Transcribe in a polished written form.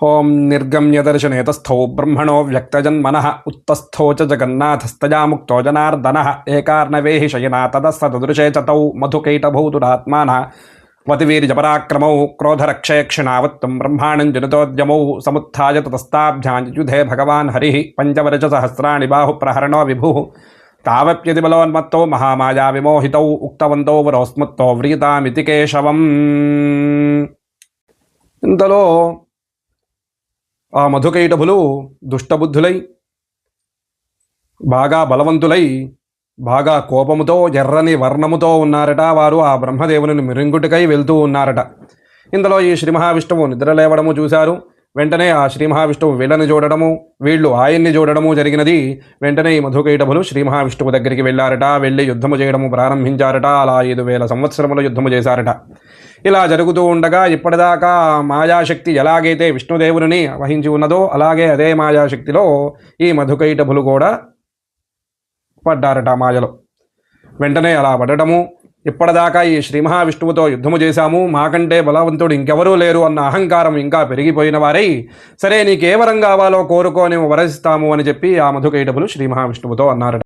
ఓం నిర్గమ్యదర్శనేతస్థౌ బ్రహ్మణో వ్యక్తజన్మనః ఉత్తస్థో చ జగన్నాథస్తయా ముక్తో జనార్దనః ఏకార్ణవేహి శయనా తదస్తదృశే చ తౌ మధుకైటభౌతురాత్మానः వతివీర్యపరాక్రమౌ క్రోధరక్షయక్షిణావత్తం బ్రహ్మాణం జనితోద్యమౌ సముత్థాయ తతస్తాభ్యాయుధే భగవాన్ హరిః పంచవరచసహస్రాణి బాహుప్రహరణో విభుః తావప్యతిబలోన్మత్తో మహామాయా విమోహితౌ ఉక్తవంతో వరోస్మత్తో వ్రీతామితి కేశవం. ఇంతలో ఆ మధుకైటభులు దుష్టబుద్ధులై బాగా బలవంతులై బాగా కోపముతో ఎర్రని వర్ణముతో ఉన్నారట. వారు ఆ బ్రహ్మదేవుని మిరింగుటికై వెళ్తూ ఉన్నారట. ఇందులో ఈ శ్రీ మహావిష్ణువు నిద్రలేవడము చూశారు. వెంటనే ఆ శ్రీ మహావిష్ణువు వీళ్ళని చూడడము, వీళ్ళు ఆయన్ని చూడడము జరిగినది. వెంటనే ఈ మధుకైటభులు శ్రీ మహావిష్ణువు దగ్గరికి వెళ్ళారట. వెళ్ళి యుద్ధము చేయడము ప్రారంభించారట. అలా 5,000 సంవత్సరముల యుద్ధము చేశారట. ఇలా జరుగుతూ ఉండగా ఇప్పటిదాకా మాయాశక్తి ఎలాగైతే విష్ణుదేవుని వహించి ఉన్నదో అలాగే అదే మాయాశక్తిలో ఈ మధుకైటభులు కూడా పడ్డారట మాయలో. వెంటనే అలా పడటము, ఇప్పటిదాకా ఈ శ్రీ మహావిష్ణువుతో యుద్ధము చేశాము, మాకంటే బలవంతుడు ఇంకెవరూ లేరు అన్న అహంకారం ఇంకా పెరిగిపోయిన వారై, సరే నీకేవరం కావాలో కోరుకోని వరసిస్తాము అని చెప్పి ఆ మధుకైటభులు శ్రీ మహావిష్ణువుతో అన్నారట.